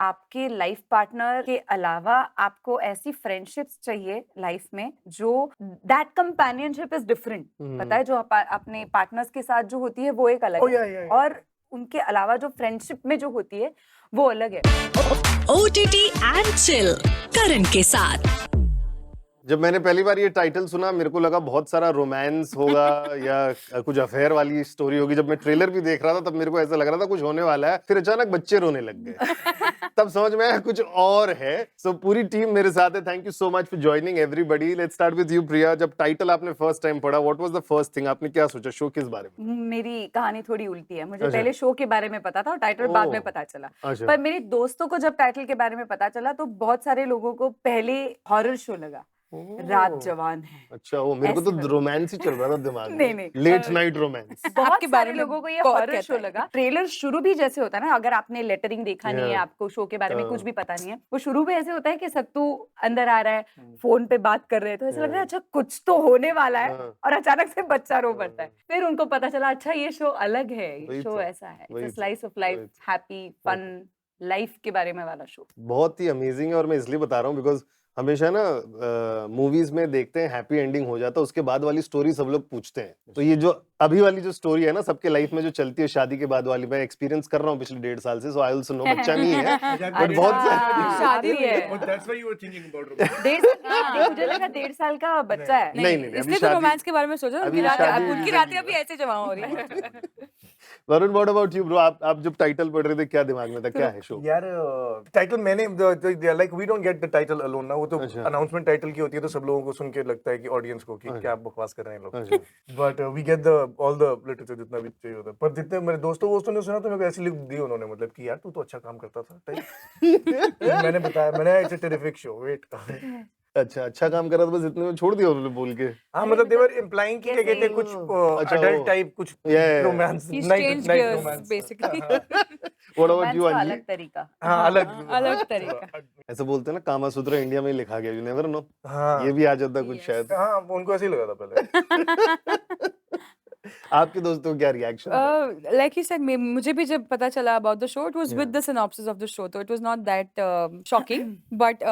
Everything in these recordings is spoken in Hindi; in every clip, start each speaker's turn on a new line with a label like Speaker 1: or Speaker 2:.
Speaker 1: आपके लाइफ पार्टनर के अलावा आपको ऐसी फ्रेंडशिप्स चाहिए लाइफ में जो दैट कंपेनियनशिप इज डिफरेंट। पता है, जो अपने पार्टनर्स के साथ जो होती है वो एक अलग है, और उनके अलावा जो फ्रेंडशिप में जो होती है वो अलग है।
Speaker 2: OTT एंड चिल करण के साथ।
Speaker 3: जब मैंने पहली बार ये टाइटल सुना मेरे को लगा बहुत सारा रोमांस होगा या कुछ अफेयर वाली स्टोरी होगी। जब मैं ट्रेलर भी देख रहा था तब मेरे को ऐसा लग रहा था कुछ होने वाला है, फिर अचानक बच्चे रोने लग गए तब समझ में आया कुछ और है। सो पूरी टीम मेरे साथ है। Thank you so much for joining everybody. Let's start with you Priya. जब टाइटल आपने फर्स्ट टाइम पढ़ा, what was the first thing, आपने क्या सोचा शो किस बारे में?
Speaker 1: मेरी कहानी थोड़ी उल्टी है। मुझे
Speaker 3: अच्छा।
Speaker 1: पहले शो के बारे में पता था और टाइटल बाद में पता चला।
Speaker 3: अच्छा।
Speaker 1: पर मेरे दोस्तों को जब टाइटल के बारे में पता चला तो बहुत सारे लोगों को पहले हॉरर शो लगा, रात जवान है।
Speaker 3: अच्छा, वो मेरे को
Speaker 1: ऐसे
Speaker 3: तो
Speaker 1: लगा।
Speaker 3: रोमांस ही चल रहा था दिमाग में।
Speaker 1: नहीं,
Speaker 3: लेट नाइट रोमांस।
Speaker 1: बहुत
Speaker 2: आपके बारे
Speaker 1: सारे
Speaker 2: में
Speaker 1: लोगों को ये
Speaker 2: बहुत
Speaker 1: हॉरर
Speaker 2: कहता
Speaker 1: शो
Speaker 2: है।
Speaker 1: लगा। ट्रेलर शुरू भी जैसे होता है ना, अगर आपने लेटरिंग देखा नहीं है,
Speaker 3: Yeah.
Speaker 1: आपको शो के बारे में
Speaker 3: हाँ।
Speaker 1: कुछ भी पता नहीं है, वो शुरू में ऐसे होता है कि सत्तू अंदर आ रहा है, फोन पे बात कर रहे हैं, तो ऐसा लग रहा है अच्छा कुछ तो होने वाला है,
Speaker 3: हाँ।
Speaker 1: और अचानक से बच्चा रो पड़ता है। फिर उनको पता चला अच्छा ये शो अलग है,
Speaker 3: वही
Speaker 1: ये शो
Speaker 3: तो,
Speaker 1: ऐसा है,
Speaker 3: वही
Speaker 1: इट्स
Speaker 3: तो,
Speaker 1: स्लाइस ऑफ
Speaker 3: वही
Speaker 1: लाइफ,
Speaker 3: तो।
Speaker 1: हैप्पी फन लाइफ के बारे में वाला शो।
Speaker 3: बहुत ही अमेजिंग है। और मैं इसलिए बता रहा हूँ बिकॉज हमेशा ना मूवीज में देखते हैं हैप्पी एंडिंग हो जाता है, उसके बाद वाली स्टोरी सब लोग पूछते हैं। तो ये जो अभी वाली जो स्टोरी है ना सबके लाइफ में जो चलती है शादी के बाद वाली, मैं एक्सपीरियंस कर रहा हूँ पिछले 1.5 साल से। सो आई आल्सो नो, बच्चा नहीं है बट बहुत
Speaker 1: शादी है।
Speaker 4: That's why you were thinking about romance.
Speaker 1: 1.5 मुझे लगा 1.5 साल का बच्चा है।
Speaker 3: नहीं, नहीं, अभी
Speaker 2: इसलिए तो
Speaker 3: शादी-
Speaker 2: रोमांस के बारे में सोचा।
Speaker 3: अभी
Speaker 2: उनकी रातें
Speaker 3: शादी-
Speaker 2: उनकी रातें अभी ऐसे जमा हो रही है।
Speaker 3: Varun, what about you bro? आप जब टाइटल पढ़ रहे थे क्या दिमाग में था, क्या है शो?
Speaker 4: यार टाइटल मैंने like we don't get the title alone ना, वो तो
Speaker 3: अच्छा।
Speaker 4: अनाउंसमेंट टाइटल की होती है तो सब लोगों को सुन के लगता है कि ऑडियंस को कि
Speaker 3: अच्छा।
Speaker 4: क्या बकवास कर रहे हैं लोग।
Speaker 3: अच्छा।
Speaker 4: But we get the all the literature जितना भी चाहिए होता है। पर जितने मेरे दोस्तों ने सुना तो मेरे को ऐसी लिख दी उन्होंने, मतलब कि यार तू तो अच्छा काम करता था टाइप। मैंने बताया, मैंने it's a terrific show, wait.
Speaker 3: अच्छा काम कर रहा था, बस इतने में छोड़ दिया उन्होंने बोल के।
Speaker 4: हाँ मतलब दे वर इम्प्लाइंग कि क्या कहते हैं कुछ
Speaker 3: अच्छा,
Speaker 4: अडल्ट
Speaker 3: वो।
Speaker 4: टाइप कुछ
Speaker 3: Yeah.
Speaker 4: Romance,
Speaker 2: He's
Speaker 4: night
Speaker 2: changed
Speaker 4: night
Speaker 2: gears,
Speaker 4: romance
Speaker 2: basically.
Speaker 3: What about
Speaker 1: romance
Speaker 3: you
Speaker 1: का
Speaker 3: अंजी?
Speaker 1: अलग तरीका।
Speaker 4: हाँ अलग
Speaker 2: अलग तरीका।
Speaker 3: ऐसे बोलते हैं ना कामा सूत्र इंडिया में ही लिखा गया, यू नेवर नो।
Speaker 4: हाँ
Speaker 3: ये भी आ जाता कुछ
Speaker 2: Yes.
Speaker 3: शायद।
Speaker 4: हाँ उनको ऐसे ही लगा था पहले।
Speaker 3: आपके दोस्तों का क्या रिएक्शन था?
Speaker 2: Like he said, मुझे भी जब पता चला about the show, it was with
Speaker 3: Yeah.
Speaker 2: the synopsis of the show, so it was not that shocking. But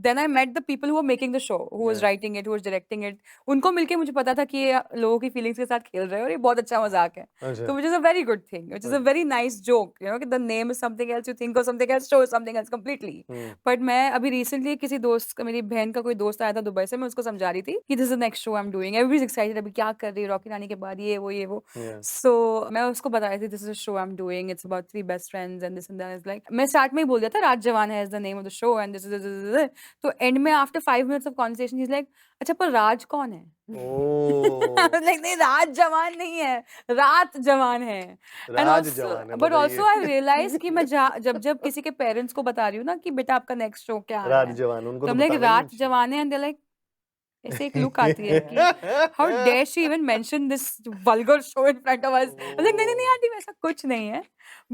Speaker 2: then I met the people who were making the show, who was
Speaker 3: Yeah.
Speaker 2: writing it, who was directing it. उनको मिलके मुझे पता था कि ये लोगों की feelings के साथ खेल रहे हैं और ये बहुत अच्छा मजाक है.
Speaker 3: अच्छा।
Speaker 2: So which is a very good thing, which is a very nice joke. You know, कि the name is something else, you think of something else, show is something else completely. But मैं अभी recently किसी दोस्त का, मेरी बहन का कोई दोस्त आया था दुबई से, मैं उसको समझा रही थी कि this is the next show I'm doing. Everybody's excited, अभी क्या कर रही है रॉकी रानी के बाद, ये वो
Speaker 3: Yeah.
Speaker 2: So मैं उसको बताई थी this is a show I'm doing, it's about 3 best friends and this and that. It's like मैं start में ही बोल दिया था रात जवान है is the name of the show and this. तो end में after 5 minutes of conversation he's like अच्छा पर राज कौन है? I was like नहीं राज जवान नहीं है, रात जवान है। And
Speaker 3: राज
Speaker 2: also,
Speaker 3: जवान है,
Speaker 2: but also I
Speaker 3: बताइए।
Speaker 2: realized कि मैं जब किसी के पेरेंट्स को बता रही हूँ ना कि बेटा आपका नेक्स्ट शो क्या
Speaker 3: रात
Speaker 2: है,
Speaker 3: जवान, उनको
Speaker 2: तो
Speaker 3: तो
Speaker 2: हम लाइक
Speaker 3: बताना ही
Speaker 2: रात
Speaker 3: नहीं
Speaker 2: जवान है and they're like ऐसे एक लुक आती है कि how dare she even mention this vulgar show in front of us. I was like नहीं आंटी वैसा कुछ नहीं है,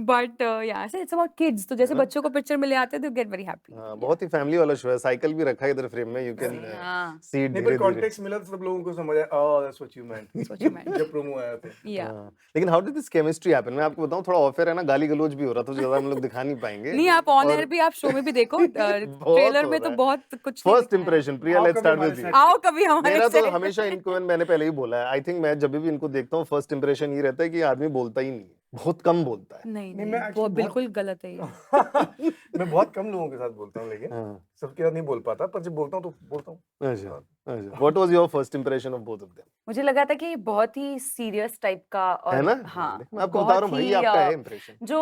Speaker 2: but yeah it's about kids, तो जैसे बच्चों को पिक्चर में ले आते हैं they get very happy.
Speaker 3: हाँ, बहुत ही फैमिली वाला शो है। साइकिल भी रखा है इधर फ्रेम में, यू कैन
Speaker 1: हाँ।
Speaker 3: सी
Speaker 4: नहीं
Speaker 3: धीरे
Speaker 4: पर
Speaker 3: धीरे।
Speaker 4: कॉन्टेक्स्ट मिला तो सब लोगों को समझ आया, oh that's what you meant.
Speaker 2: That's what you meant.
Speaker 4: जब प्रोमो आया था।
Speaker 2: Yeah.
Speaker 3: हाँ, लेकिन how did this chemistry happen? मैं आपको बताऊं थोड़ा ऑफर है ना, गाली गलौज भी हो रहा था, तो ज्यादा हम लोग दिखा नहीं पाएंगे।
Speaker 2: नहीं आप ऑन
Speaker 3: और
Speaker 2: एयर भी आप शो में भी देखो, ट्रेलर
Speaker 3: हो
Speaker 2: में
Speaker 3: रहा
Speaker 2: तो
Speaker 3: है।
Speaker 2: बहुत कुछ
Speaker 3: फर्स्ट
Speaker 2: दिखाया है।
Speaker 3: इंप्रेशन प्रिया,
Speaker 4: आओ
Speaker 3: लेट्स
Speaker 4: कभी
Speaker 3: स्टार्ट विद
Speaker 4: हमारे
Speaker 3: यू।
Speaker 4: साथ।
Speaker 2: आओ कभी हमारे
Speaker 3: मेरा तो
Speaker 2: set।
Speaker 3: हमेशा इनको मैंने पहले ही बोला है, आई थिंक मैं जब भी इनको देखता हूँ फर्स्ट इंप्रेशन ये रहता है कि आदमी बोलता ही नहीं है, बहुत कम बोलता है।
Speaker 2: नहीं
Speaker 4: नहीं,
Speaker 2: नहीं
Speaker 4: मैं
Speaker 2: वो
Speaker 4: actually
Speaker 2: बिल्कुल गलत है ये।
Speaker 4: मैं बहुत कम लोगों के साथ बोलता हूँ, लेकिन
Speaker 3: हाँ,
Speaker 4: सबके साथ नहीं बोल पाता, पर जब बोलता हूँ तो बोलता हूँ।
Speaker 3: अच्छा अच्छा। What was your first impression of both of them?
Speaker 1: मुझे लगा था कि ये बहुत ही सीरियस टाइप का, और
Speaker 3: है ना?
Speaker 1: हाँ
Speaker 3: मैं आपको बता रहा हूँ भाई, आपका है इंप्रेशन।
Speaker 1: जो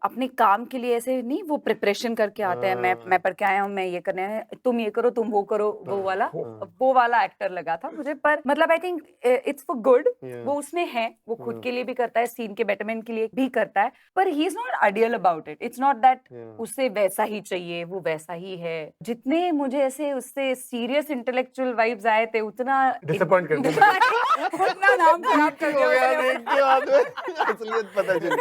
Speaker 1: अपने काम के लिए ऐसे नहीं वो प्रिपरेशन करके आते हैं, मैं पढ़ के आया हूँ, मैं ये करने आया, तुम ये करो तुम वो करो, वो वाला एक्टर लगा था मुझे। पर मतलब I think it's for good, वो उसमें है, वो खुद के लिए भी करता है, सीन के बेटरमेंट के लिए भी करता है, पर he is not ideal about it. It's not that उसे वैसा ही चाहिए, वो वैसा ही है। जितने मुझे ऐसे उससे सीरियस इंटेलेक्चुअल सेक्सुअल वाइब्स आए थे उतना
Speaker 4: डिसअपॉइंट कर दिया
Speaker 2: उतना नाम खराब कर
Speaker 3: हो गया
Speaker 2: दिया
Speaker 3: देख के बाद में असलियत पता चली।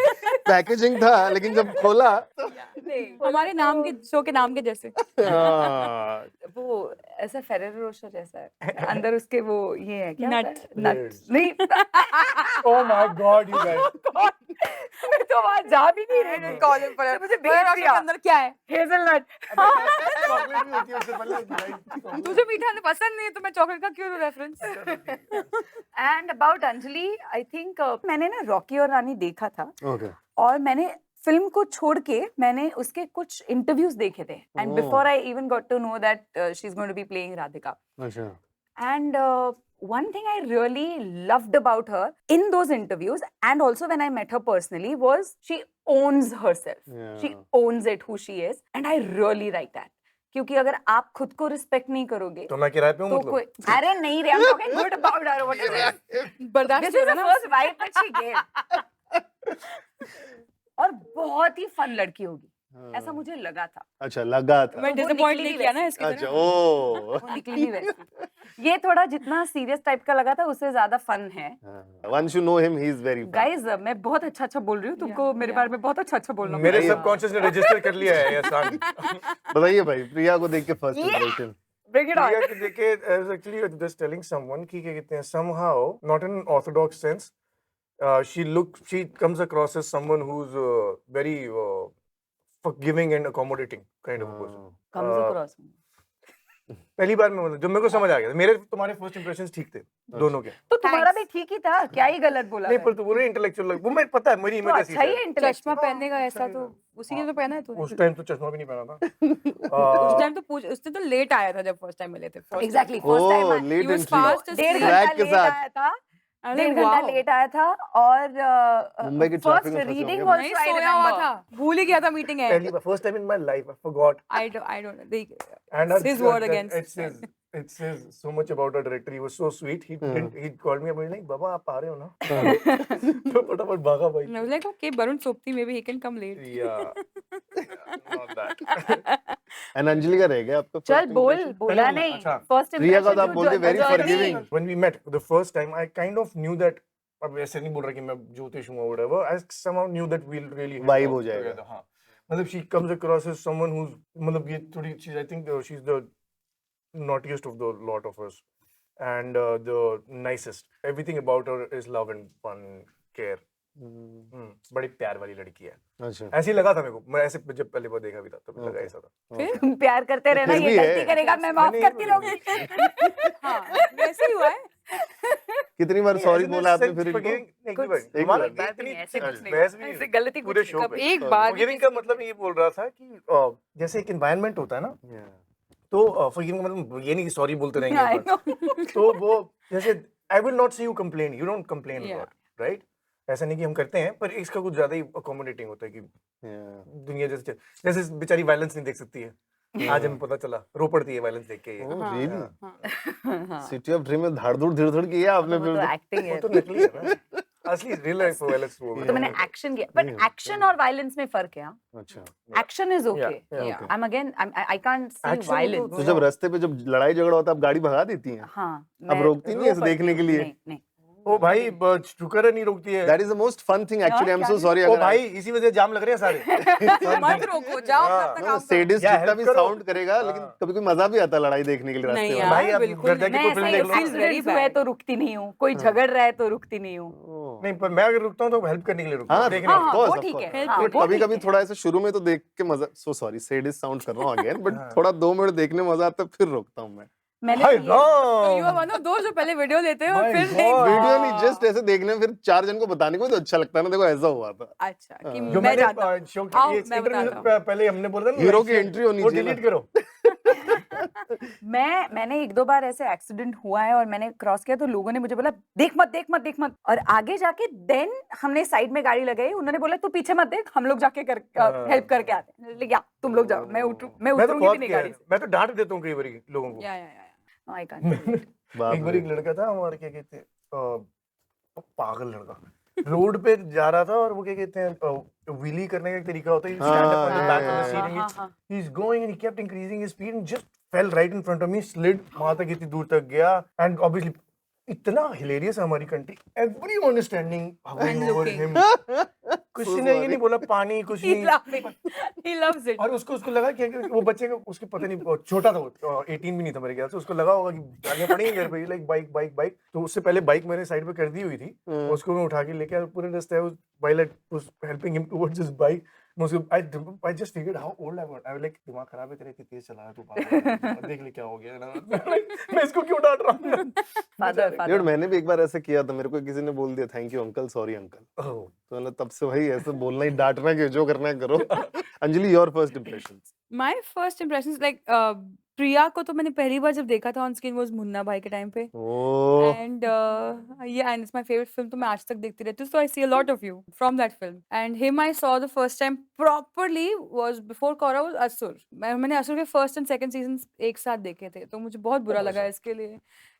Speaker 3: पैकेजिंग था लेकिन जब खोला तो
Speaker 2: हमारे नाम के शो के नाम के जैसे
Speaker 3: हाँ,
Speaker 1: वो ऐसा फेरेरो रोशर जैसा है अंदर उसके वो ये है क्या
Speaker 2: नट।
Speaker 1: होता है? नट नहीं
Speaker 4: oh my God you guys
Speaker 1: मैं तो वहां जा भी नहीं रही
Speaker 2: कॉलेज पर
Speaker 1: मुझे
Speaker 2: फेरेरो
Speaker 1: भेज
Speaker 2: रोशर के
Speaker 1: दिया
Speaker 2: अंदर क्या है?
Speaker 1: हेजलनट
Speaker 4: चॉकलेट भी होती है उससे पहले
Speaker 2: तुझे मीठा पसंद नहीं है तो मैं चॉकलेट का क्यों reference?
Speaker 1: And about Anjali I think मैंने ना रॉकी और रानी देखा था
Speaker 3: ओके
Speaker 1: और मैंने फिल्म को छोड़ के मैंने उसके कुछ इंटरव्यूज देखे थे and
Speaker 3: Oh.
Speaker 1: Before I even got to know that she is going to be playing Radhika
Speaker 3: अच्छा
Speaker 1: and one thing I really loved about her in those interviews and also when I met her personally was she owns herself. She
Speaker 3: Yeah.
Speaker 1: owns it who she is and I really like that. क्योंकि अगर आप खुद को रिस्पेक्ट नहीं करोगे
Speaker 4: तो मैं किराए पे हूँ
Speaker 1: तो
Speaker 4: मतलब
Speaker 1: कोई अरे नहीं रे I'm talking good about her what is this?
Speaker 2: बर्दाश्त
Speaker 1: This
Speaker 2: नहीं
Speaker 1: is
Speaker 2: हो
Speaker 1: the
Speaker 2: रहा ना?
Speaker 1: first vibe that she gave. और बहुत ही फन लड़की होगी ऐसा मुझे लगा था
Speaker 3: अच्छा लगा था
Speaker 2: मैं
Speaker 1: वो
Speaker 2: डिसअपॉइंट
Speaker 1: निकली
Speaker 2: नहीं किया ना
Speaker 1: वैसी।
Speaker 2: इसकी
Speaker 3: अच्छा
Speaker 2: तरह।
Speaker 3: ओ
Speaker 1: वो निकली भी वैसी ये थोड़ा जितना सीरियस टाइप का लगा था उससे ज्यादा फन है
Speaker 3: once you know him he is very
Speaker 1: guys मैं बहुत अच्छा बोल रही हूँ तुमको मेरे बारे में बहुत अच्छा बोलना
Speaker 4: मेरे
Speaker 1: पड़ेगा।
Speaker 4: सबकॉन्शियस ने रजिस्टर कर लिया है एहसान
Speaker 3: बताइए भाई प्रिया को देख के first impression
Speaker 1: Bring it on.
Speaker 4: प्रिया को देख के I was actually just telling someone कि क्या कहते हैं somehow not in an orthodox sense she comes across as someone who's very forgiving and accommodating kind of a person
Speaker 1: Comes across.
Speaker 4: पहली बार में मतलब जब मेरे को समझ आ गया मेरे तुम्हारे फर्स्ट इंप्रेशंस ठीक थे दोनों के
Speaker 1: तो तुम्हारा
Speaker 2: Thanks.
Speaker 1: भी ठीक ही था क्या ही गलत बोला
Speaker 4: नहीं
Speaker 1: मैं?
Speaker 4: पर तो पूरे इंटेलेक्चुअल वो मैं पता है मेरी
Speaker 1: तो
Speaker 4: इमेज ऐसी
Speaker 1: अच्छा ही है
Speaker 4: है
Speaker 2: चश्मा
Speaker 1: इंटेलेक्चुअल
Speaker 2: पहनने का ऐसा तो उसी ने तो पहना है तूने।
Speaker 4: उस टाइम तो चश्मा भी नहीं पहना
Speaker 2: उस
Speaker 4: था
Speaker 2: टाइम तो पूछ उसने तो लेट आया था जब फर्स्ट टाइम मिले थे first
Speaker 1: एग्जैक्टली
Speaker 2: time।
Speaker 1: फर्स्ट
Speaker 3: ओ
Speaker 1: time
Speaker 3: late
Speaker 2: He was
Speaker 3: entry
Speaker 2: fast as
Speaker 1: डेढ़
Speaker 2: fuck।
Speaker 3: Black
Speaker 1: घंटा
Speaker 3: के
Speaker 1: लेट
Speaker 3: साथ।
Speaker 1: आया था
Speaker 2: I was
Speaker 1: डेढ़
Speaker 2: like,
Speaker 1: घंटा
Speaker 2: wow।
Speaker 1: लेट आया था और
Speaker 3: मुंबई के
Speaker 1: फर्स्ट
Speaker 3: traffic में फंसे
Speaker 1: रीडिंग
Speaker 3: होंगे।
Speaker 2: नहीं
Speaker 1: आल्सो आई
Speaker 2: सोया हुआ
Speaker 1: रिमेंबर
Speaker 2: था भूल ही गया था मीटिंग है।
Speaker 4: पहली बार first time in my life I forgot
Speaker 2: I don't
Speaker 4: And
Speaker 2: his word against
Speaker 4: it says so much about our director. He was so sweet. He called me up and like, "Baba, आप आ रहे हो ना?" तो फटाफट भागा भाई.
Speaker 2: I was like, okay, Barun Sopti, maybe he can come late.
Speaker 4: Yeah, not that.
Speaker 3: And Anjali का रह गया आपका
Speaker 1: चल
Speaker 3: first
Speaker 1: बोल
Speaker 3: impression?
Speaker 1: बोला
Speaker 4: पहले
Speaker 1: नहीं
Speaker 4: अच्छा,
Speaker 1: फर्स्ट
Speaker 3: प्रिया का तो आप बोलते very forgiving.
Speaker 4: When we met the first time, I kind of knew that. अब ऐसे नहीं बोल रहा कि मैं ज्योतिष हूँ or whatever. I somehow knew that we'll really hit
Speaker 3: Vibe
Speaker 4: off
Speaker 3: हो जाएगा.
Speaker 4: together. हाँ. मतलब she comes across as someone who's मतलब ये थोड़ी I think she's the naughtiest of the lot of us and the nicest. Everything about her is love and fun, care. बड़ी प्यार वाली लड़की है.
Speaker 3: अच्छा
Speaker 4: ऐसे ही लगा था मेरे को. मैं ऐसे जब पहली बार देखा भी था तब लगा ऐसा था.
Speaker 1: तुम प्यार करते रहना
Speaker 3: फिर
Speaker 1: ये
Speaker 3: भी है।
Speaker 1: गलती करेगा मैं माफ
Speaker 4: नहीं,
Speaker 1: करती
Speaker 4: नहीं,
Speaker 1: रहूंगी
Speaker 2: हाँ वैसे ही हुआ है।
Speaker 3: कितनी बार सॉरी बोला आपने फिर इनको?
Speaker 4: एक बार
Speaker 3: एक
Speaker 4: हमारा
Speaker 3: बार।
Speaker 4: इतनी
Speaker 1: ऐसे कुछ नहीं
Speaker 4: बहस भी नहीं
Speaker 1: ऐसे
Speaker 4: हुई.
Speaker 1: गलती
Speaker 4: पूरे
Speaker 1: कुछ
Speaker 4: show
Speaker 1: नहीं,
Speaker 4: पे.
Speaker 2: एक बार भी
Speaker 4: फॉरगिविंग का मतलब ये बोल रहा था कि जैसे एक एनवायरनमेंट होता है ना
Speaker 3: Yeah.
Speaker 4: तो फॉरगिविंग का मतलब ये नहीं कि सॉरी बोलते रहेंगे
Speaker 1: I
Speaker 4: बस.
Speaker 1: know.
Speaker 4: तो वो जैसे I will not see you complain you don't complain
Speaker 2: Yeah.
Speaker 4: Lot right ऐसा नहीं कि हम करते हैं पर इसका कुछ ज्यादा ही अकोमोडेटिंग होता है कि
Speaker 3: Yeah.
Speaker 4: दुनिया जैसे जैसे बेचारी वायलेंस नहीं देख सकती है. आज हमें पता चला रो पड़ती है वायलेंस देख के ये.
Speaker 3: Oh,
Speaker 2: हाँ,
Speaker 3: really?
Speaker 1: हाँ,
Speaker 3: सिटी ऑफ ड्रीम में धाड़-धूड़ धीड़-धड़ किया आपने
Speaker 1: वो
Speaker 3: फिर
Speaker 1: तो
Speaker 3: तो?
Speaker 1: एक्टिंग
Speaker 4: वो
Speaker 1: है
Speaker 4: तो नकली है ना. असली रियल लाइफ वायलेंस वो
Speaker 1: तो मैंने एक्शन किया बट एक्शन और वायलेंस में फर्क है
Speaker 3: अच्छा
Speaker 1: action is okay
Speaker 4: Yeah,
Speaker 2: yeah.
Speaker 1: I am again I can't see
Speaker 4: Action
Speaker 1: violence
Speaker 3: तो जब रास्ते पे जब लड़ाई झगड़ा होता है आप गाड़ी भगा देती हैं?
Speaker 1: हाँ
Speaker 3: अब
Speaker 1: मैं
Speaker 3: रोकती नहीं है
Speaker 1: रो
Speaker 3: इसे
Speaker 1: पड़ती
Speaker 3: देखने के
Speaker 1: हूँ,
Speaker 3: लिए?
Speaker 1: नहीं नहीं
Speaker 4: ओ भाई शुक्र है नहीं रोकती है.
Speaker 3: That is the most fun thing actually I am so sorry
Speaker 4: oh
Speaker 3: अगर
Speaker 4: भाई इसी वजह से जाम लग रहे हैं सारे.
Speaker 2: मत रोको जाओ अपना अपना काम करो।
Speaker 3: सेडिस्ट
Speaker 4: या
Speaker 3: जितना
Speaker 4: help
Speaker 3: भी
Speaker 4: करो.
Speaker 3: साउंड करेगा लेकिन
Speaker 4: हाँ.
Speaker 3: कभी कोई मजा भी आता है लड़ाई देखने के लिए
Speaker 2: नहीं
Speaker 3: रास्ते
Speaker 2: यार,
Speaker 3: में।
Speaker 4: भाई आप
Speaker 2: बिल्कुल
Speaker 4: घर जाके
Speaker 1: मैं
Speaker 4: कोई
Speaker 1: ऐसा
Speaker 4: फिल्म
Speaker 1: ही
Speaker 4: देख लो.
Speaker 2: Feels very
Speaker 1: एक्सीडेंट हुआ है
Speaker 2: bad.
Speaker 1: तो रुकती नहीं हूँ कोई झगड़ रहा है तो रुकती नहीं हूँ
Speaker 3: ओह।
Speaker 4: नहीं पर मैं अगर रुकता हूँ तो हेल्प करने के लिए रुकता
Speaker 3: हाँ,
Speaker 4: हूँ. देखने
Speaker 1: हाँ,
Speaker 3: of
Speaker 1: वो
Speaker 3: course, of
Speaker 1: ठीक
Speaker 3: course.
Speaker 1: है,
Speaker 2: हाँ,
Speaker 3: But
Speaker 1: वो
Speaker 3: कभी
Speaker 1: ठीक
Speaker 3: कभी
Speaker 1: है।
Speaker 3: थोड़ा ऐसे शुरू में तो देख के मजा सो सॉरी सेडिस्ट साउंड कर रहा हूँ अगेन बट
Speaker 4: हाँ.
Speaker 3: थोड़ा 2 मिनट देखने में मजा आता है फिर रोकता हूँ मैं
Speaker 1: मैंने
Speaker 4: हाय
Speaker 1: तो ये-
Speaker 2: तो you are
Speaker 4: Ram.
Speaker 2: one of those जो पहले वीडियो लेते हैं और
Speaker 4: My
Speaker 2: फिर
Speaker 4: God.
Speaker 2: नहीं
Speaker 3: वीडियो नहीं जस्ट ऐसे देखने में फिर 4 जन को बताने को तो अच्छा लगता है ना देखो ऐसा हुआ था
Speaker 2: अच्छा कि
Speaker 3: हाँ.
Speaker 4: जो
Speaker 2: मैं
Speaker 4: मैंने
Speaker 2: जानता हूँ
Speaker 4: शो
Speaker 2: आओ,
Speaker 4: की ये
Speaker 2: मैं
Speaker 4: इंटरव्यू
Speaker 2: बताता
Speaker 4: से पहले हमने बोला ना
Speaker 3: हीरो
Speaker 4: like
Speaker 3: की
Speaker 4: share,
Speaker 3: entry होनी
Speaker 4: वो
Speaker 3: चाहिए ना.
Speaker 4: डिलीट करो.
Speaker 1: मैंने एक दो बार ऐसे एक्सीडेंट हुआ है और मैंने क्रॉस किया तो लोगों ने मुझे बोला देख मत देख मत देख मत और आगे जाके देन हमने साइड में गाड़ी लगाई उन्होंने बोला तू पीछे मत देख हम लोग जाके कर हेल्प करके आते हैं लेकिन या तुम लोग जाओ मैं
Speaker 4: मैं तो
Speaker 1: उतरूंगी भी
Speaker 4: बहुत
Speaker 1: नहीं
Speaker 4: किया
Speaker 1: गाड़ी
Speaker 4: है.
Speaker 1: से
Speaker 4: मैं तो डांट देता हूँ कई बार लोगों को.
Speaker 2: या
Speaker 1: आई कांट
Speaker 3: बाप
Speaker 4: एक बार
Speaker 3: रे।
Speaker 4: एक लड़का था हमारे क्या कहते हैं पागल लड़का रोड पे जा रहा था और वो क्या कहते हैं व्हीली करने का एक तरीका होता है
Speaker 3: हाँ,
Speaker 4: स्टैंड अप ऑन द
Speaker 3: हाँ,
Speaker 4: बैक ऑफ
Speaker 3: हाँ,
Speaker 4: द सीट
Speaker 1: हाँ,
Speaker 4: एंड
Speaker 1: हाँ.
Speaker 4: He is going and he kept increasing his speed and just fell right in front of me, slid वहां तक इतनी दूर तक गया, and obviously इतना hilarious है हमारी country, everyone is standing hovering
Speaker 2: And
Speaker 4: over
Speaker 2: looking.
Speaker 4: him. कुछ ने ये नहीं बोला पानी, कुछ
Speaker 2: He's
Speaker 4: नहीं,
Speaker 2: laughing. He loves it.
Speaker 4: और उसको लगा कि वो बच्चे को, उसके पता नहीं, वो छोटा था, वो 18 भी नहीं था मेरे ख्याल से, उसको लगा होगा कि गालियां पड़ेंगी मेरे पे, लाइक बाइक बाइक बाइक, तो उससे पहले बाइक मैंने साइड पे कर दी हुई थी, उसको मैं उठा के लेके आया पूरे रास्ते, while I was helping him towards his bike, I just figured how old I was. I was like, दिमाग खराब है तेरा, इतनी तेज चला रहा है तू, पागल, देख ले क्या हो गया ना, मैं इसको क्यों डांट रहा हूँ?
Speaker 3: Dude, मैंने भी एक बार ऐसे किया था, मेरे को किसी ने बोल दिया thank you uncle, sorry uncle,
Speaker 4: Oh.
Speaker 3: तो मैंने तब से भाई ऐसे बोलना ही, डांटना कि जो करना है करो। Anjali, your first impressions?
Speaker 2: My first impressions like प्रिया को तो मैंने पहली बार जब देखा था ऑन स्क्रीन वो मुन्ना भाई के टाइम पे,
Speaker 3: ओह,
Speaker 2: and yeah, and it's my favorite film, तो मैं आज तक देखती रहती हूँ, so I see a lot of you from that film. And him I saw the first time properly was before Kaura was असुर. मैंने असुर के first and second seasons एक साथ देखे थे, तो मुझे बहुत बुरा लगा इसके लिए।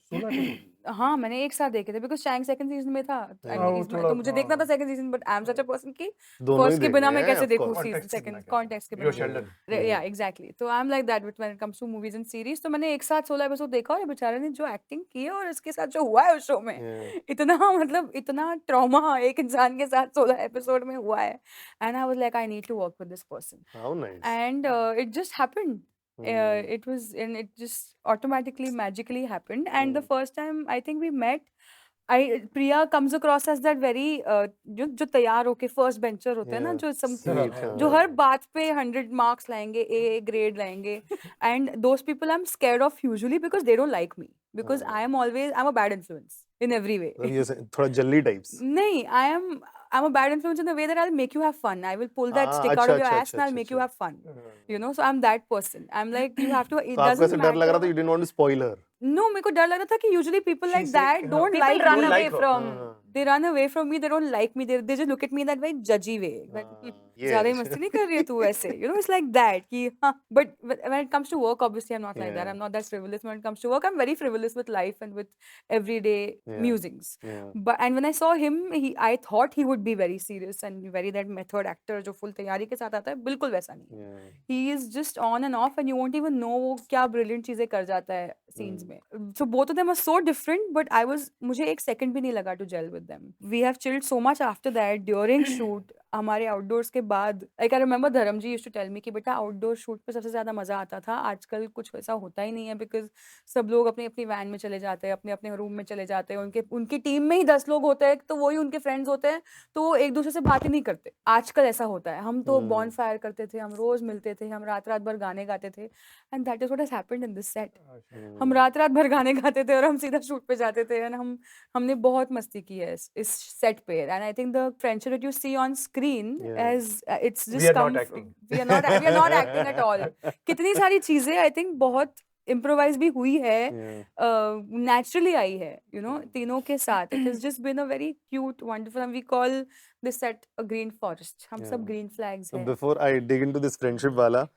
Speaker 4: सुना नहीं।
Speaker 2: हाँ, मैंने एक साथ देखे थे because शैंक सेकंड सीजन में था,
Speaker 4: हाँ, वो
Speaker 2: and
Speaker 4: थोड़ा,
Speaker 2: तो मुझे देखना था
Speaker 4: हाँ।
Speaker 2: Second season, but I am such a person कि
Speaker 3: दोनों ही
Speaker 2: फर्स्ट के बिना
Speaker 3: देखने
Speaker 2: मैं
Speaker 3: हैं,
Speaker 2: कैसे
Speaker 3: of
Speaker 2: देखूँ
Speaker 3: course.
Speaker 2: सीजन
Speaker 4: Context
Speaker 2: सेकंड
Speaker 4: के बिना
Speaker 2: कॉन्टेक्स्ट के
Speaker 4: You're
Speaker 2: बिना।
Speaker 4: Sheldon.
Speaker 2: Yeah, exactly. तो I am like that when it comes to movies and series, तो मैंने एक साथ 16 एपिसोड देखा, और ये बेचारे ने जो एक्टिंग की है और इसके साथ जो हुआ है उस शो में,
Speaker 3: Yeah.
Speaker 2: इतना मतलब इतना ट्रॉमा एक इंसान के साथ 16 एपिसोड में हुआ है, and I was like I need to work with this person,
Speaker 3: How nice.
Speaker 2: and it just happened. It was, and it just automatically magically happened, and the first time I think we met, Priya comes across as that very जो तैयार होके फर्स्ट बेंचर होते हैं ना,
Speaker 3: Yeah.
Speaker 2: जो
Speaker 3: Sweet, हाँ.
Speaker 2: जो हर बात पे 100 मार्क्स लाएंगे, ए ग्रेड लाएंगे, and those people I am scared of usually because they don't like me, because I am a bad influence in every way.
Speaker 3: मतलब ये थोड़ा जल्ली टाइप्स।
Speaker 2: नहीं, I'm a bad influence in the way that I'll make you have fun. I will pull that
Speaker 3: हाँ,
Speaker 2: stick out
Speaker 3: अच्छा,
Speaker 2: of your
Speaker 3: अच्छा,
Speaker 2: ass
Speaker 3: अच्छा,
Speaker 2: and I'll
Speaker 3: अच्छा,
Speaker 2: make you
Speaker 3: अच्छा।
Speaker 2: have fun. You know, so I'm that person. I'm like, you have to. It
Speaker 3: तो आपको ऐसे
Speaker 2: doesn't
Speaker 3: डर लग रहा था,
Speaker 2: matter.
Speaker 3: you didn't want to spoil her.
Speaker 2: No, मेरे को डर लग रहा था कि usually people
Speaker 4: She
Speaker 2: like
Speaker 4: said,
Speaker 2: that don't
Speaker 1: People
Speaker 2: like
Speaker 1: run
Speaker 2: me.
Speaker 1: away
Speaker 4: like her.
Speaker 1: from.
Speaker 3: हाँ,
Speaker 2: They run away from me. They don't like me. They just look at me in that very judgy way. Like,
Speaker 3: हाँ,
Speaker 2: ज़्यादा ही
Speaker 3: yes.
Speaker 2: मस्ती नहीं कर रही है तू ऐसे. You know, it's like that. कि हाँ. But when it comes to work, obviously I'm not like that.
Speaker 3: Yeah.
Speaker 2: I'm not that frivolous. When it comes to work, I'm very frivolous with life and with everyday
Speaker 3: Yeah.
Speaker 2: musings.
Speaker 3: Yeah.
Speaker 2: But and when I saw him, I thought he would be very serious and very that method actor जो full तैयारी के साथ आता है, बिल्कुल वैसा नहीं है.
Speaker 3: Yeah.
Speaker 2: He is just on and off, and you won't even know वो क्या brilliant चीजें कर जाता है scenes में. So both of them are so different, but मुझे एक second भी नहीं लगा to gel with them. We have chilled so much after that during shoot. हमारे outdoors के बाद, like I remember Dharamji used to tell me कि बेटा outdoor shoot पे सबसे ज्यादा मजा आता था. आजकल कुछ वैसा होता ही नहीं है because सब लोग अपनी अपनी वैन में चले जाते हैं, अपने अपने रूम में चले जाते हैं, उनकी टीम में ही 10 लोग होते हैं, तो वही उनके फ्रेंड्स होते हैं, तो वो एक दूसरे से बात ही नहीं करते. आजकल ऐसा होता है. हम तो बॉन फायर करते थे, हम रोज मिलते थे, हम रात रात भर गाने गाते थे, and that is what has happened in this set. हम रात रात भर गाने गाते थे और हम सीधा शूट पे जाते थे, एंड हमने बहुत मस्ती की है इस सेट पे, and I think the friendship that you see on screen has it's
Speaker 4: We
Speaker 2: just
Speaker 4: are
Speaker 2: come
Speaker 4: not acting.
Speaker 2: We are not acting at all. कितनी सारी चीजें आई थिंक बहुत इम्प्रोवाइज भी हुई है,
Speaker 3: Yeah.
Speaker 2: नेचुरली आई है, यू नो, तीनों के साथ. It has just been a very cute wonderful, and we call this set a green forest. हम सब
Speaker 3: Yeah.
Speaker 2: ग्रीन फ्लैग्स
Speaker 3: So
Speaker 2: हैं.
Speaker 3: before I dig into this friendship वाला,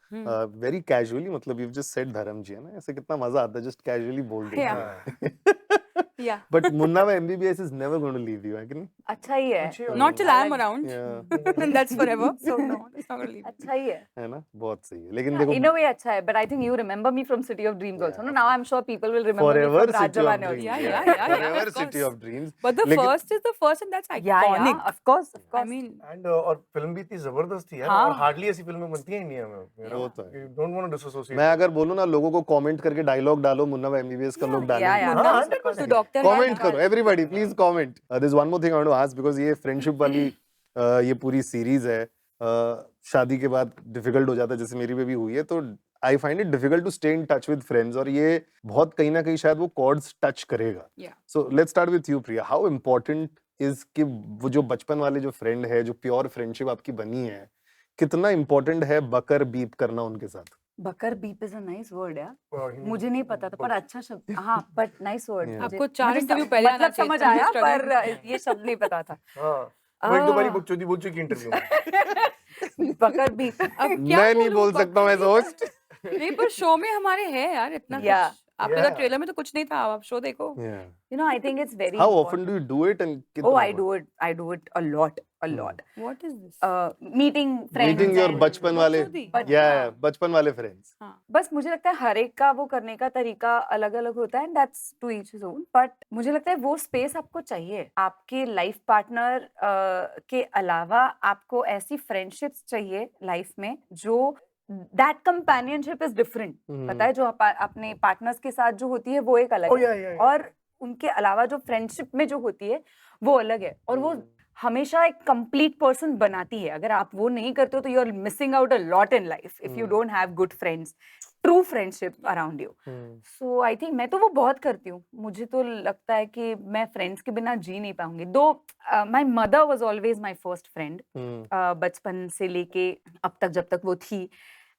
Speaker 3: very casually, मतलब you've just said धर्म जी है ना, ऐसे कितना मजा आता है just casually बोल देना.
Speaker 2: Yeah. Yeah.
Speaker 3: But Munna by MBBS is never going to leave you, है कि नहीं?
Speaker 1: अच्छा ही है.
Speaker 4: अच्छी
Speaker 2: Not till I am
Speaker 1: अलग-
Speaker 2: around.
Speaker 3: Yeah.
Speaker 2: And that's forever. So no, it's not gonna leave.
Speaker 1: अच्छा ही है.
Speaker 3: है ना, बहुत सही है. लेकिन देखो,
Speaker 1: In a way अच्छा है, but I think you remember me from City of Dreams also. No, now I'm sure people will remember me
Speaker 3: forever
Speaker 1: from
Speaker 3: City of
Speaker 1: Rajavane
Speaker 3: Dreams.
Speaker 1: also.
Speaker 2: Yeah,
Speaker 3: Forever
Speaker 2: of
Speaker 3: City
Speaker 2: course.
Speaker 3: of Dreams.
Speaker 2: But the
Speaker 3: लेकिन-
Speaker 2: first is the first, and that's iconic.
Speaker 1: Yeah, of course, of course.
Speaker 2: I mean,
Speaker 4: And और फिल्म भी इतनी जबरदस्त थी यार,
Speaker 2: हाँ.
Speaker 4: और हार्डली ऐसी फिल्में बनती हैं इंडिया में.
Speaker 3: वो तो है.
Speaker 4: You don't want to disassociate.
Speaker 3: मैं अगर बोलूँ ना, लोगों को कमेंट करके डायलॉग डालो मुन्ना by MBBS का, लोग
Speaker 1: yeah, yeah.
Speaker 3: डालेंगे.
Speaker 2: Munna,
Speaker 4: हाँ, 100%.
Speaker 2: तो डॉक्टर
Speaker 3: कमेंट करो, everybody please comment. There's one more thing I want to ask, because ये फ्रेंडशिप वाली ये पूरी सीरीज है, शादी के बाद डिफिकल्ट हो जाता है, जैसे मेरी पे भी हुई है, तो I find it difficult to stay in touch with friends, और ये बहुत कहीं ना कहीं शायद वो कॉर्ड्स टच करेगा.
Speaker 2: Yeah.
Speaker 3: So let's start with you Priya. How important is कि वो जो बचपन वाले जो फ्रेंड है, जो प्योर फ्रेंडशिप आपकी बनी है, कितना इम्पोर्टेंट है बकर बीप करना उनके साथ?
Speaker 1: बकर beep is a nice word यार.
Speaker 4: हिंदी-
Speaker 1: मुझे नहीं पता था, पर अच्छा शब्द. हाँ, बट नाइस वर्ड.
Speaker 3: Yeah.
Speaker 2: आपको 4 इंटरव्यू पहले आना
Speaker 1: मतलब
Speaker 2: चाहिए
Speaker 1: समझ
Speaker 2: था,
Speaker 1: आया,
Speaker 2: struggle.
Speaker 1: पर ये शब्द नहीं पता था.
Speaker 4: हाँ, वो एक दो बारी
Speaker 1: Ah.
Speaker 4: बकचोदी बोल चुकी इंटरव्यू में.
Speaker 1: बकर बीप.
Speaker 2: अब क्या
Speaker 3: मैं नहीं
Speaker 2: बोलूं,
Speaker 3: बोल सकता हूँ एज होस्ट.
Speaker 2: नहीं, पर शो में हमारे है यार इतना
Speaker 1: Yeah.
Speaker 2: कुछ. आपने कहा
Speaker 4: Yeah.
Speaker 2: ट्रेलर में तो कुछ नहीं था, आप शो देखो।
Speaker 3: Yeah.
Speaker 1: You know, I think it's very
Speaker 3: How
Speaker 1: important.
Speaker 3: often do you do it and
Speaker 1: Oh,
Speaker 3: कितना
Speaker 1: I
Speaker 3: bar?
Speaker 1: do it. I do it a lot, a
Speaker 3: Hmm.
Speaker 1: lot.
Speaker 2: What is this?
Speaker 1: Meeting friends.
Speaker 3: Meeting your
Speaker 1: and-
Speaker 3: बचपन वाले,
Speaker 2: बकचोदी?
Speaker 3: yeah, बचपन वाले friends.
Speaker 2: हाँ।
Speaker 1: बस मुझे लगता है हर एक का वो करने का तरीका अलग अलग होता है, that's to each his own. But मुझे लगता है वो स्पेस आपको चाहिए। आपके लाइफ पार्टनर के अलावा आपको ऐसी फ्रेंडशिप्स चाहिए लाइफ में जो दैट कंपेनियनशिप इज डिफरेंट। पता है, जो अपने पार्टनर्स के साथ जो होती है वो एक अलग
Speaker 4: Oh
Speaker 1: है,
Speaker 4: yeah, yeah, yeah.
Speaker 1: और उनके अलावा जो फ्रेंडशिप में जो होती है वो अलग है, और वो हमेशा एक कंप्लीट पर्सन बनाती है। अगर आप वो नहीं करते हो तो you are missing out a lot in life if you don't have good friends, true friendship around you. So I think मैं तो वो बहुत करती हूँ। मुझे तो लगता है कि मैं फ्रेंड्स के बिना जी नहीं पाऊंगी। Though my mother was always my first friend, बचपन से लेके अब तक जब तक वो थी।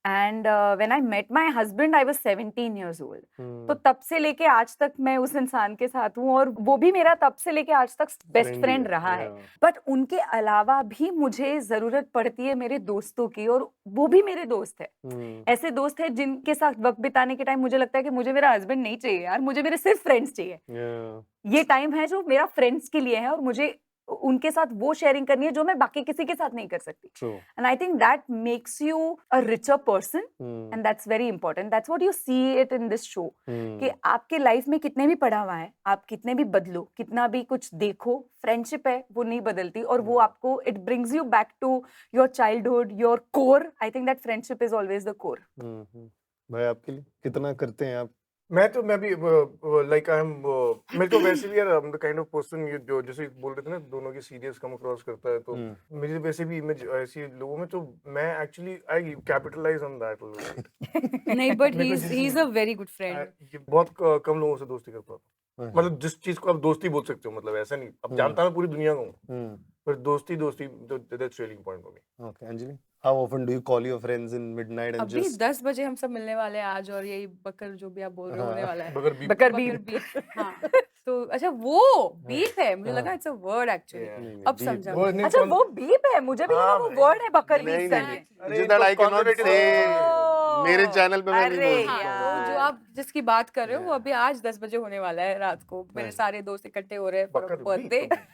Speaker 1: And when I met my husband I was 17 years old. तो तब से लेके आज तक मैं उस इंसान के साथ हूँ, और वो भी मेरा तब से लेके आज तक बेस्ट
Speaker 3: Friend ही
Speaker 1: फ्रेंड
Speaker 3: है,
Speaker 1: रहा है।
Speaker 3: yeah.
Speaker 1: बट उनके अलावा भी मुझे जरूरत पड़ती है मेरे दोस्तों की, और वो भी मेरे दोस्त है। ऐसे दोस्त है जिनके साथ वक्त बिताने के टाइम मुझे लगता है कि मुझे मेरा हस्बैंड नहीं चाहिए यार, मुझे मेरे सिर्फ फ्रेंड्स चाहिए।
Speaker 3: Yeah.
Speaker 1: ये टाइम है जो मेरा फ्रेंड्स के लिए है, और मुझे उनके साथ वो शेयरिंग करनी है जो मैं बाकी किसी के साथ नहीं कर सकती।
Speaker 3: True.
Speaker 1: And I think that makes you a richer person, and that's very important. That's what you see it in this show, कि आपके लाइफ में कितने भी पड़ा हुआ है, आप कितने भी बदलो, कितना भी कुछ देखो, फ्रेंडशिप है वो नहीं बदलती, और वो आपको it brings you back to your childhood, your core. I think that friendship is always the core.
Speaker 3: भाई आपके लिए कितना करते हैं आप?
Speaker 4: मैं भी लाइक आई एम मेरे को वैसे भी यार I am the kind of person जो जैसे बोल रहे थे ना, दोनों की सीरियस कम अक्रॉस करता है, तो मेरी वैसे भी इमेज ऐसी लोगों में, तो मैं actually I capitalize on that.
Speaker 2: नहीं, बट
Speaker 4: मेरे को
Speaker 2: he is a very good friend.
Speaker 4: ये बहुत कम लोगों से दोस्ती कर पाता हूँ। मतलब जिस चीज को आप दोस्ती बोल सकते हो, मतलब ऐसा नहीं अब जानता मैं पूरी दुनिया को हूँ, पर दोस्ती that's really important for me.
Speaker 3: Okay, Anjali, how often do you call your friends in midnight and
Speaker 2: अभी
Speaker 3: just
Speaker 2: 10 बजे हम सब मिलने वाले हैं आज, और यही बकर जो भी आप बोल रहे हो होने वाला है।
Speaker 4: बगर भी
Speaker 1: बकर
Speaker 2: बकर
Speaker 1: बीफ।
Speaker 2: बीफ। हाँ, तो अच्छा वो बीफ है, मुझे लगा इट्स अ वर्ड एक्चुअली।
Speaker 3: नहीं,
Speaker 2: अब
Speaker 3: beef।
Speaker 2: समझा
Speaker 4: वो
Speaker 2: मैं।
Speaker 4: नहीं
Speaker 1: अच्छा,
Speaker 4: कौन-
Speaker 1: वो बीफ है, मुझे भी लगा वो वर्ड है बकर
Speaker 3: नहीं,
Speaker 1: बीफ
Speaker 3: नहीं,
Speaker 1: करके।
Speaker 3: नहीं। Just that I cannot
Speaker 4: conservative-
Speaker 3: say, मेरे चैनल पे मैं नहीं
Speaker 1: अरे
Speaker 3: बोल
Speaker 2: हाँ,
Speaker 3: सकता
Speaker 2: तो
Speaker 3: हूँ।
Speaker 2: जो आप जिसकी बात कर रहे हो वो अभी आज 10 बजे होने वाला है रात को। मेरे सारे दोस्त इकट्ठे हो रहे हैं
Speaker 4: बकर
Speaker 2: फॉर बर्थडे।
Speaker 4: बकर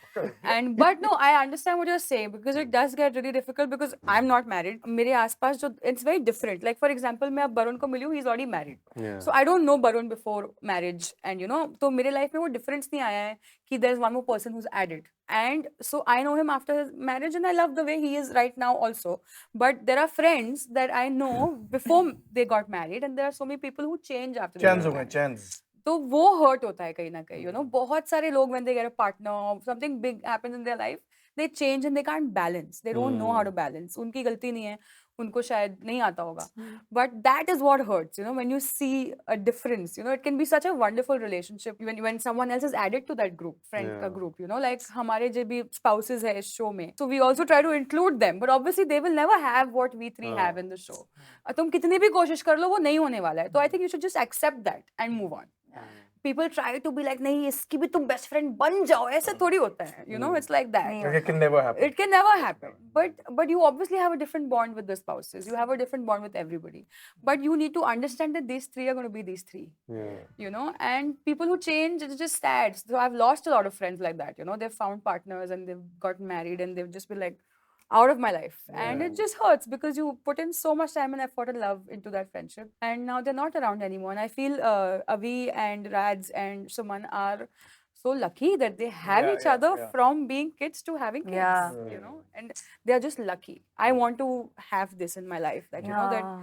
Speaker 2: And but no, I understand what you're saying because it does get really difficult because I'm not married. मेरे आसपास जो it's very different. Like for example, मैं अब वरुण को मिली हूँ, he's already married.
Speaker 3: Yeah.
Speaker 2: So I don't know Varun before marriage, and you know, तो मेरे life में वो difference नहीं आया है कि there's one more person who's added. And so I know him after his marriage, and I love the way he is right now also. But there are friends that I know before they got married, and there are so many people who change after they
Speaker 4: chance
Speaker 2: got
Speaker 4: हो गए
Speaker 2: married.
Speaker 4: चैंस।
Speaker 2: तो वो हर्ट होता है कहीं ना कहीं, you know, बहुत सारे लोग when they get a partner, something big happens in their life, they change and they can't balance, they don't know how to balance. उनकी गलती नहीं है, उनको शायद नहीं आता होगा, but that is what hurts, you know, when you see a difference. You know, it can be such a wonderful relationship when someone else is added to that group, friend का
Speaker 3: Yeah.
Speaker 2: group, you know, like हमारे जो भी spouses है इस show में, so we also try to include them, but obviously they will never have what we three have in the show. तुम कितनी भी कोशिश कर लो वो नहीं होने वाला है, तो I think you should just accept that and move on. People try to be like नहीं इसकी भी तुम best friend बन जाओ, ऐसे थोड़ी होता है, you know, it's like that.
Speaker 4: It can never happen.
Speaker 2: It can never happen. But you obviously have a different bond with the spouses. You have a different bond with everybody. But you need to understand that these three are going to be these three.
Speaker 3: Yeah.
Speaker 2: You know, and people who change, it's just sad. So I've lost a lot of friends like that. You know, they've found partners and they've gotten married and they've just been like out of my life. And it just hurts because you put in so much time and effort and love into that friendship. And now they're not around anymore. And I feel Avi and Rads and Suman are so lucky that they have
Speaker 4: Yeah,
Speaker 2: each
Speaker 4: yeah,
Speaker 2: other
Speaker 4: yeah.
Speaker 2: from being kids to having kids.
Speaker 1: Yeah.
Speaker 2: You know, and they are just lucky. I want to have this in my life. That you know that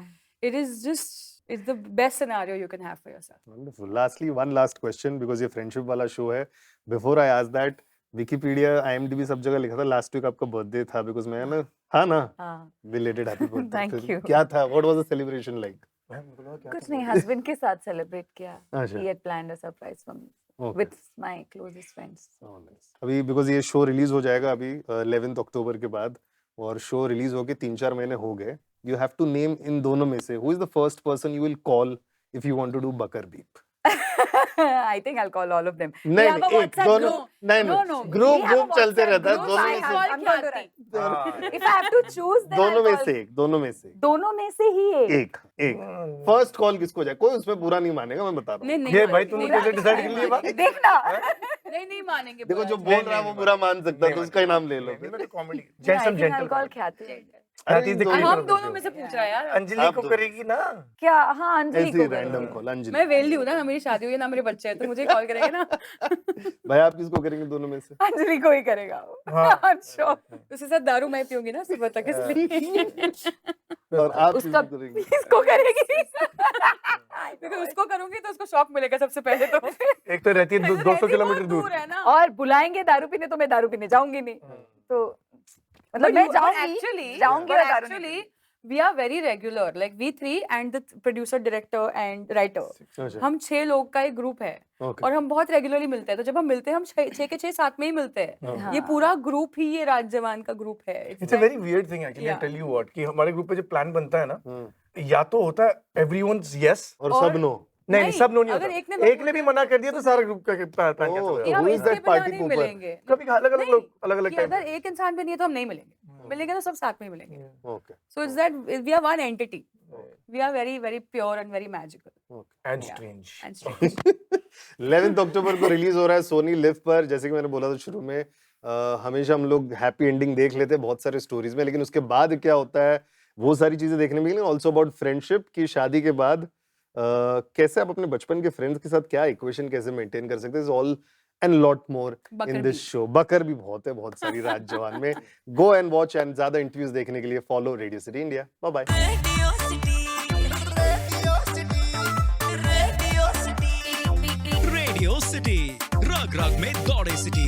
Speaker 2: it is just it's the best scenario you can have for yourself.
Speaker 3: Wonderful. Lastly, one last question because ये friendship वाला show है. Before I ask that, Wikipedia, IMDb सब जगह लिखा था last week आपका birthday था because मैं ना हाँ ना
Speaker 1: हाँ,
Speaker 3: belated happy birthday.
Speaker 1: Thank
Speaker 3: फिर
Speaker 1: you.
Speaker 3: क्या था? What was the celebration like?
Speaker 1: कुछ नहीं, हस्बैंड के साथ सेलिब्रेट किया।
Speaker 3: अच्छा.
Speaker 1: He had planned a surprise for me
Speaker 3: Okay.
Speaker 1: with my closest friends.
Speaker 3: Oh, nice. अभी because ये शो रिलीज हो जाएगा अभी 11th अक्टूबर के बाद, और शो रिलीज होके 3-4 महीने हो गए. You have to name इन दोनों में से who is the first person you will call if you want to do बकर बीप?
Speaker 1: I think I'll call all of them. We
Speaker 3: नहीं
Speaker 1: have a
Speaker 3: नहीं एक
Speaker 1: WhatsApp
Speaker 3: दोनों
Speaker 1: group.
Speaker 3: नहीं
Speaker 2: No,
Speaker 3: नहीं
Speaker 2: no.
Speaker 3: Group
Speaker 1: We have a
Speaker 3: group चलते
Speaker 1: WhatsApp
Speaker 3: रहता है
Speaker 1: group.
Speaker 3: दोनों
Speaker 1: I
Speaker 3: में
Speaker 1: have-
Speaker 3: से
Speaker 1: I'm going to write.
Speaker 4: हाँ,
Speaker 1: If I have to choose, then
Speaker 3: दोनों
Speaker 1: I'll
Speaker 3: में
Speaker 1: call-
Speaker 3: से एक दोनों में से
Speaker 1: दोनों में से ही एक.
Speaker 3: एक एक फर्स्ट कॉल किसको जाए कोई उसमें बुरा नहीं मानेगा मैं बता रहा हूँ
Speaker 2: नहीं नहीं
Speaker 4: ये भाई
Speaker 2: मानेंगे,
Speaker 4: तुमने
Speaker 2: नहीं
Speaker 4: कैसे डिसाइड कर
Speaker 2: मानेंगे,
Speaker 4: लिया बात?
Speaker 1: देखना.
Speaker 2: नहीं नहीं मानेंगे
Speaker 3: देखो जो
Speaker 2: बुरा।
Speaker 3: बोल रहा है वो बुरा मान सकता है तो उसका ही नाम ले लो
Speaker 4: नहीं, मैं तो comedy
Speaker 1: I think I'll call ख्याति.
Speaker 3: अरे
Speaker 4: is the
Speaker 3: इन
Speaker 4: creator
Speaker 2: हम
Speaker 4: of the
Speaker 2: दोनों
Speaker 4: show.
Speaker 2: में से पूछ रहा है यार।
Speaker 4: अंजलि
Speaker 3: आप
Speaker 4: को
Speaker 3: दो।
Speaker 4: करेगी ना?
Speaker 1: क्या? हाँ, अंजलि
Speaker 3: ऐसी
Speaker 1: को
Speaker 3: रैंडम कॉल अंजलि
Speaker 2: मैं वेली हूँ ना मेरी शादी हुई है ना मेरे बच्चे हैं तो मुझे कॉल करेंगे ना।
Speaker 3: भाई आप किसको करेंगे दोनों में से
Speaker 1: अंजलि को ही करेगा वो.
Speaker 4: हाँ।
Speaker 1: I'm sure.
Speaker 2: उसके साथ दारू मैं पीऊंगी ना सुबह तक इसलिए।
Speaker 3: और आप
Speaker 1: उसका
Speaker 3: किसको करेंगे
Speaker 1: किसको करेगी?
Speaker 2: क्योंकि उसको करूंगी तो उसको शॉक मिलेगा सबसे पहले तो।
Speaker 4: एक तो रहती है 200
Speaker 2: रहती
Speaker 4: किलोमीटर
Speaker 2: बहुत
Speaker 4: दूर।
Speaker 2: है ना।
Speaker 1: और बुलाएंगे दारू पीने तो मैं दारू पीने जाऊंगी नहीं. तो मतलब मैं जाऊंगी और दारू नहीं
Speaker 2: actually we are very regular like we three and the producer director and writer
Speaker 3: अच्छा
Speaker 2: हम 6 लोग का एक ग्रुप है
Speaker 3: ओके
Speaker 2: और हम बहुत रेगुलरली मिलते हैं तो जब हम मिलते हैं हम 6 के 6 साथ में ही मिलते हैं
Speaker 1: हाँ.
Speaker 2: ये पूरा ग्रुप ही ये राज जवान का ग्रुप है
Speaker 4: it's a very weird thing actually I
Speaker 2: Yeah.
Speaker 4: Tell you what कि हमारे ग्रुप पे जो प्लान बनता है ना
Speaker 3: हम्म,
Speaker 4: या तो होता है एवरीवनस यस
Speaker 3: और
Speaker 2: और-
Speaker 3: सब नो
Speaker 4: नहीं
Speaker 2: नहीं,
Speaker 4: सब नो नहीं
Speaker 2: अगर
Speaker 4: होता
Speaker 2: एक ने no
Speaker 4: एक ने भी मना कर दिया तो सारा ग्रुप का प्लान कैंसिल हो
Speaker 3: ओह,
Speaker 4: जाता
Speaker 2: हम
Speaker 3: who is
Speaker 2: इसके
Speaker 3: that
Speaker 2: बिना
Speaker 3: party
Speaker 2: नहीं
Speaker 3: pooper?
Speaker 2: मिलेंगे
Speaker 4: है कभी अलग अलग
Speaker 2: नहीं,
Speaker 4: लोग अलग अलग
Speaker 2: कि
Speaker 4: टाइम
Speaker 2: अगर एक इंसान भी नहीं है तो हम नहीं मिलेंगे तो सब साथ में ही मिलेंगे
Speaker 3: okay
Speaker 2: so it's that we are one entity we are very very pure and very magical
Speaker 4: and
Speaker 2: Yeah.
Speaker 4: Strange
Speaker 2: and strange
Speaker 3: 11 अक्टूबर को रिलीज हो रहा है सोनी लिव पर जैसे कि मैंने बोला था शुरू में हमेशा हम लोग हैप्पी एंडिंग देख लेते हैं बहुत सारे स्टोरीज में लेकिन उसके बाद क्या होता है वो सारी चीजें देखने मिलेंगी ऑल्सो अबाउट फ्रेंडशिप की शादी के बाद कैसे आप अपने बचपन के फ्रेंड्स के साथ क्या इक्वेशन कैसे मेंटेन कर सकते हैं ऑल एंड लॉट मोर
Speaker 2: बकर
Speaker 3: इन
Speaker 2: भी।
Speaker 3: दिस शो बकर भी बहुत है बहुत सारी राज जवान में गो एंड वॉच एंड ज्यादा इंटरव्यूज देखने के लिए follow Radio City India bye bye
Speaker 5: Radio City रग रग में दौड़े सिटी